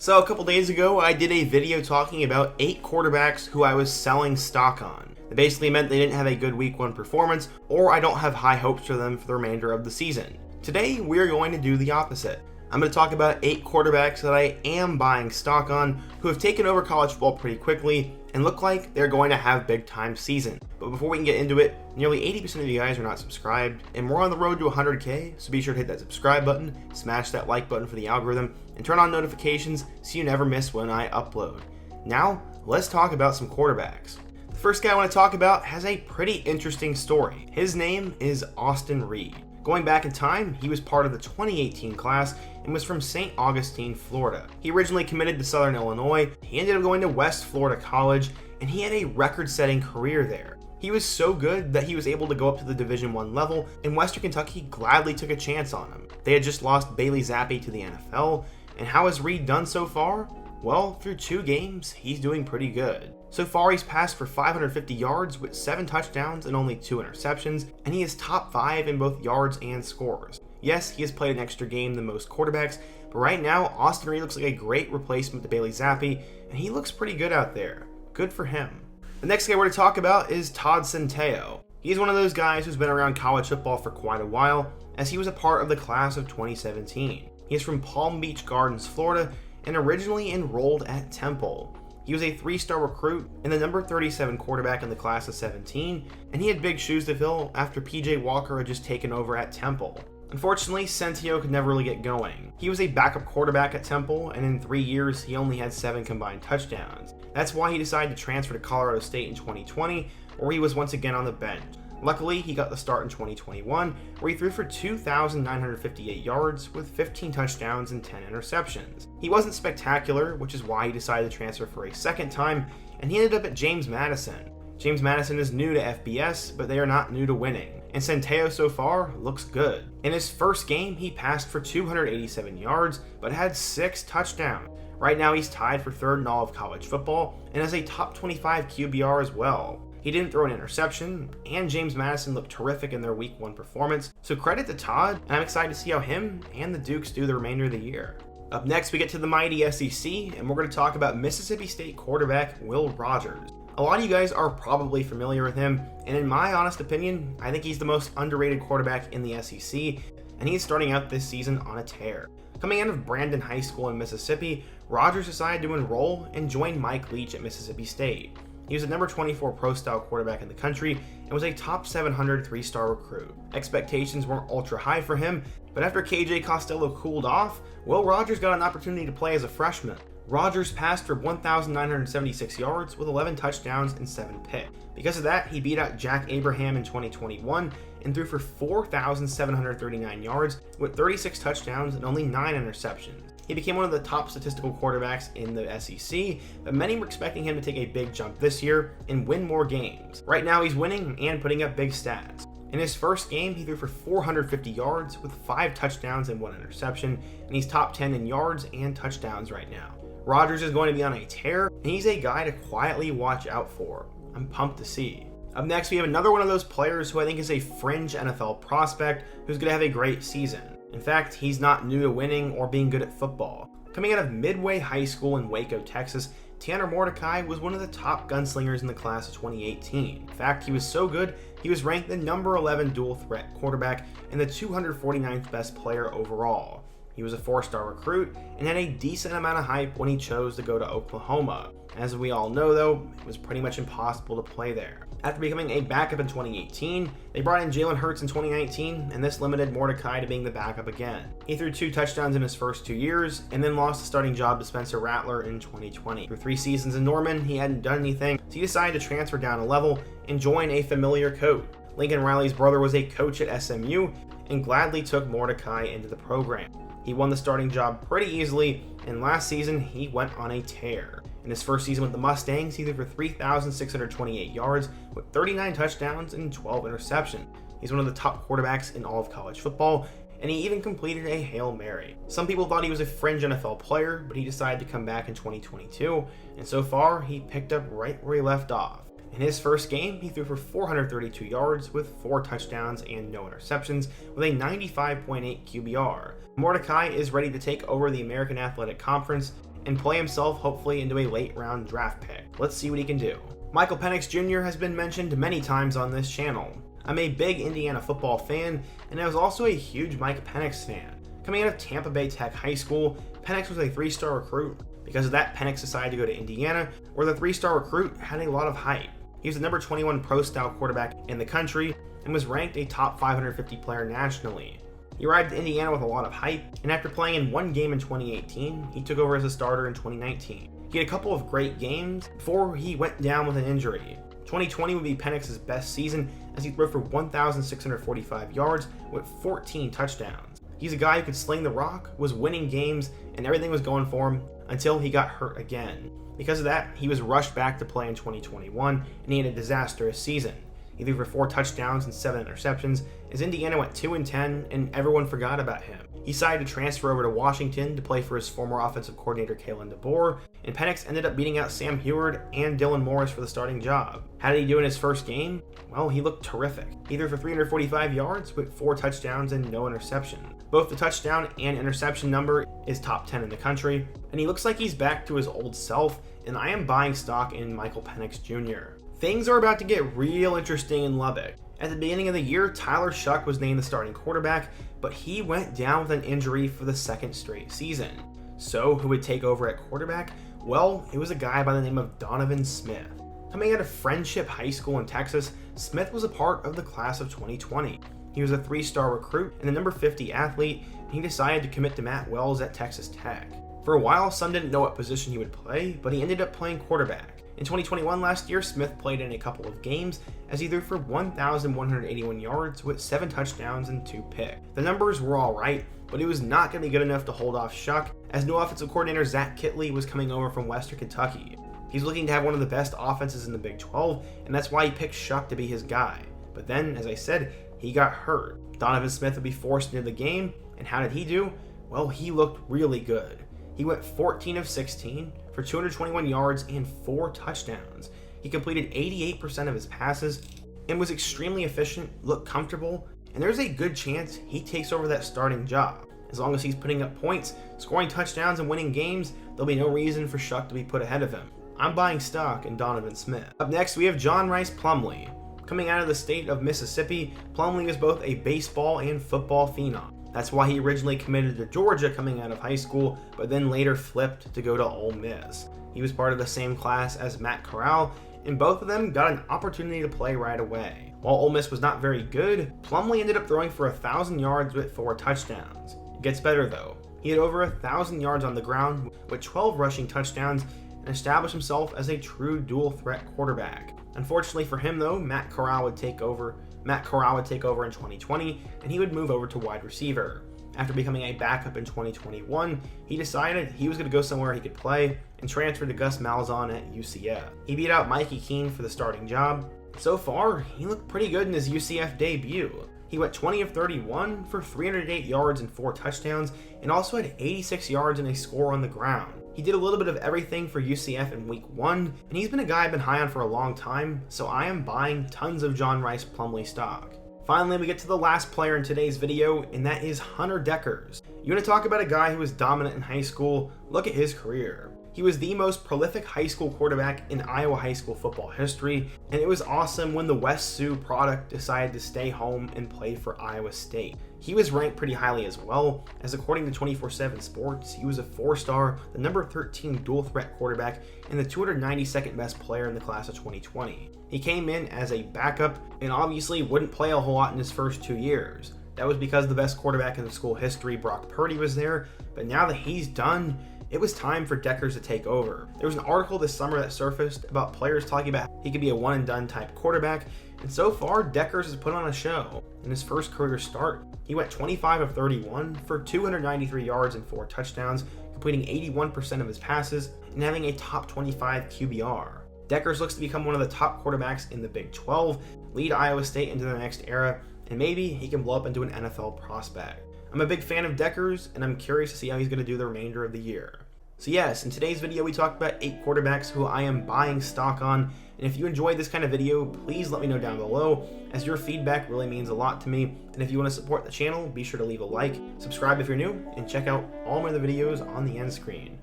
So a couple days ago, I did a video talking about 8 quarterbacks who I was selling stock on. It basically meant they didn't have a good week 1 performance, or I don't have high hopes for them for the remainder of the season. Today, we're going to do the opposite. I'm going to talk about 8 quarterbacks that I am buying stock on who have taken over college football pretty quickly and look like they're going to have big time season. But before we can get into it, nearly 80% of you guys are not subscribed, and we're on the road to 100K, so be sure to hit that subscribe button, smash that like button for the algorithm, and turn on notifications so you never miss when I upload. Now, let's talk about some quarterbacks. The first guy I want to talk about has a pretty interesting story. His name is Austin Reed. Going back in time, he was part of the 2018 class and was from St. Augustine, Florida. He originally committed to Southern Illinois, he ended up going to West Florida College, and he had a record-setting career there. He was so good that he was able to go up to the Division I level, and Western Kentucky gladly took a chance on him. They had just lost Bailey Zappi to the NFL, and how has Reed done so far? Well, through 2 games, he's doing pretty good. So far, he's passed for 550 yards with 7 touchdowns and only 2 interceptions, and he is top 5 in both yards and scores. Yes, he has played an extra game than most quarterbacks, but right now, Austin Reed looks like a great replacement to Bailey Zappi, and he looks pretty good out there. Good for him. The next guy we're to talk about is Todd Centeio. He's one of those guys who's been around college football for quite a while, as he was a part of the class of 2017. He is from Palm Beach Gardens, Florida, and originally enrolled at Temple. He was a 3-star recruit and the number 37 quarterback in the class of 17, and he had big shoes to fill after PJ Walker had just taken over at Temple. Unfortunately, Centeio could never really get going. He was a backup quarterback at Temple, and in 3 years, he only had 7 combined touchdowns. That's why he decided to transfer to Colorado State in 2020, where he was once again on the bench. Luckily, he got the start in 2021, where he threw for 2,958 yards with 15 touchdowns and 10 interceptions. He wasn't spectacular, which is why he decided to transfer for a second time, and he ended up at James Madison. James Madison is new to FBS, but they are not new to winning, and Centeio so far looks good. In his first game, he passed for 287 yards, but had 6 touchdowns. Right now, he's tied for 3rd in all of college football, and has a top 25 QBR as well. He didn't throw an interception, and James Madison looked terrific in their week 1 performance, so credit to Todd, and I'm excited to see how him and the Dukes do the remainder of the year. Up next, we get to the mighty SEC, and we're going to talk about Mississippi State quarterback Will Rogers. A lot of you guys are probably familiar with him, and in my honest opinion, I think he's the most underrated quarterback in the SEC, and he's starting out this season on a tear. Coming out of Brandon High School in Mississippi, Rogers decided to enroll and join Mike Leach at Mississippi State. He was a number 24 pro-style quarterback in the country and was a top 700 3-star recruit. Expectations weren't ultra high for him, but after KJ Costello cooled off, Will Rogers got an opportunity to play as a freshman. Rogers passed for 1,976 yards with 11 touchdowns and 7 picks. Because of that, he beat out Jack Abraham in 2021 and threw for 4,739 yards with 36 touchdowns and only 9 interceptions. He became one of the top statistical quarterbacks in the SEC, but many were expecting him to take a big jump this year and win more games. Right now, he's winning and putting up big stats. In his first game, he threw for 450 yards with 5 touchdowns and 1 interception, and he's top 10 in yards and touchdowns right now. Rogers is going to be on a tear, and he's a guy to quietly watch out for. I'm pumped to see. Up next, we have another one of those players who I think is a fringe NFL prospect who's going to have a great season. In fact, he's not new to winning or being good at football. Coming out of Midway High School in Waco, Texas, Tanner Mordecai was one of the top gunslingers in the class of 2018. In fact, he was so good, he was ranked the number 11 dual threat quarterback and the 249th best player overall. He was a 4-star recruit and had a decent amount of hype when he chose to go to Oklahoma. As we all know though, it was pretty much impossible to play there. After becoming a backup in 2018, they brought in Jalen Hurts in 2019, and this limited Mordecai to being the backup again. He threw 2 touchdowns in his first 2 years, and then lost the starting job to Spencer Rattler in 2020. Through 3 seasons in Norman, he hadn't done anything, so he decided to transfer down a level and join a familiar coach. Lincoln Riley's brother was a coach at SMU, and gladly took Mordecai into the program. He won the starting job pretty easily, and last season, he went on a tear. In his first season with the Mustangs, he threw for 3,628 yards with 39 touchdowns and 12 interceptions. He's one of the top quarterbacks in all of college football, and he even completed a Hail Mary. Some people thought he was a fringe NFL player, but he decided to come back in 2022, and so far, he picked up right where he left off. In his first game, he threw for 432 yards with 4 touchdowns and no interceptions with a 95.8 QBR. Mordecai is ready to take over the American Athletic Conference and play himself hopefully into a late round draft pick. Let's see what he can do. Michael Penix Jr. has been mentioned many times on this channel. I'm a big Indiana football fan, and I was also a huge Mike Penix fan. Coming out of Tampa Bay Tech High School, Penix was a 3-star recruit. Because of that, Penix decided to go to Indiana, where the 3-star recruit had a lot of hype. He was the number 21 pro-style quarterback in the country and was ranked a top 550 player nationally. He arrived to Indiana with a lot of hype, and after playing in one game in 2018, he took over as a starter in 2019. He had a couple of great games before he went down with an injury. 2020 would be Penix's best season as he threw for 1,645 yards with 14 touchdowns. He's a guy who could sling the rock, was winning games, and everything was going for him until he got hurt again. Because of that, he was rushed back to play in 2021, and he had a disastrous season. He threw for 4 touchdowns and 7 interceptions as Indiana went 2-10 and everyone forgot about him. He decided to transfer over to Washington to play for his former offensive coordinator Kalen DeBoer, and Penix ended up beating out Sam Heward and Dylan Morris for the starting job. How did he do in his first game? Well, he looked terrific. He threw for 345 yards with 4 touchdowns and no interception. Both the touchdown and interception number is top 10 in the country, and he looks like he's back to his old self, and I am buying stock in Michael Penix Jr. Things are about to get real interesting in Lubbock. At the beginning of the year, Tyler Shuck was named the starting quarterback, but he went down with an injury for the 2nd straight season. So who would take over at quarterback? Well, it was a guy by the name of Donovan Smith. Coming out of Friendship High School in Texas, Smith was a part of the class of 2020. He was a 3-star recruit and a number 50 athlete, and he decided to commit to Matt Wells at Texas Tech. For a while, some didn't know what position he would play, but he ended up playing quarterback. In 2021 last year, Smith played in a couple of games as he threw for 1,181 yards with 7 touchdowns and 2 picks. The numbers were alright, but it was not going to be good enough to hold off Shuck, as new offensive coordinator Zach Kittley was coming over from Western Kentucky. He's looking to have one of the best offenses in the Big 12, and that's why he picked Shuck to be his guy. But then, as I said, he got hurt. Donovan Smith would be forced into the game, and how did he do? Well, he looked really good. He went 14 of 16 for 221 yards and 4 touchdowns. He completed 88% of his passes and was extremely efficient, looked comfortable, and there's a good chance he takes over that starting job. As long as he's putting up points, scoring touchdowns, and winning games, there'll be no reason for Shuck to be put ahead of him. I'm buying stock in Donovan Smith. Up next, we have John Rice Plumlee. Coming out of the state of Mississippi, Plumlee is both a baseball and football phenom. That's why he originally committed to Georgia coming out of high school, but then later flipped to go to Ole Miss. He was part of the same class as Matt Corral, and both of them got an opportunity to play right away. While Ole Miss was not very good, Plumlee ended up throwing for 1,000 yards with 4 touchdowns. It gets better though. He had over 1,000 yards on the ground with 12 rushing touchdowns and established himself as a true dual threat quarterback. Unfortunately for him though, Matt Corral would take over in 2020, and he would move over to wide receiver. After becoming a backup in 2021, he decided he was going to go somewhere he could play and transferred to Gus Malzahn at UCF. He beat out Mikey Keene for the starting job. So far, he looked pretty good in his UCF debut. He went 20 of 31 for 308 yards and 4 touchdowns, and also had 86 yards and a score on the ground. He did a little bit of everything for UCF in week 1, and he's been a guy I've been high on for a long time, so I am buying tons of John Rice Plumlee stock. Finally, we get to the last player in today's video, and that is Hunter Dekkers. You want to talk about a guy who was dominant in high school? Look at his career. He was the most prolific high school quarterback in Iowa high school football history, and it was awesome when the West Sioux product decided to stay home and play for Iowa State. He was ranked pretty highly as well, as according to 24/7 Sports, he was a 4-star, the number 13 dual threat quarterback, and the 292nd best player in the class of 2020. He came in as a backup and obviously wouldn't play a whole lot in his first 2 years. That was because the best quarterback in the school history, Brock Purdy, was there, but now that he's done, it was time for Dekkers to take over. There was an article this summer that surfaced about players talking about he could be a one-and-done type quarterback, and so far, Dekkers has put on a show. In his first career start, he went 25 of 31 for 293 yards and 4 touchdowns, completing 81% of his passes, and having a top 25 QBR. Dekkers looks to become one of the top quarterbacks in the Big 12, lead Iowa State into the next era, and maybe he can blow up into an NFL prospect. I'm a big fan of Dekkers, and I'm curious to see how he's going to do the remainder of the year. So yes, in today's video we talked about 8 quarterbacks who I am buying stock on, and if you enjoyed this kind of video, please let me know down below, as your feedback really means a lot to me, and if you want to support the channel, be sure to leave a like, subscribe if you're new, and check out all my other videos on the end screen.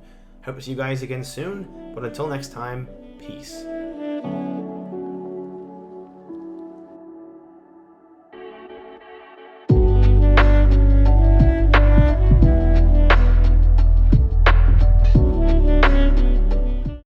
Hope to see you guys again soon, but until next time, peace.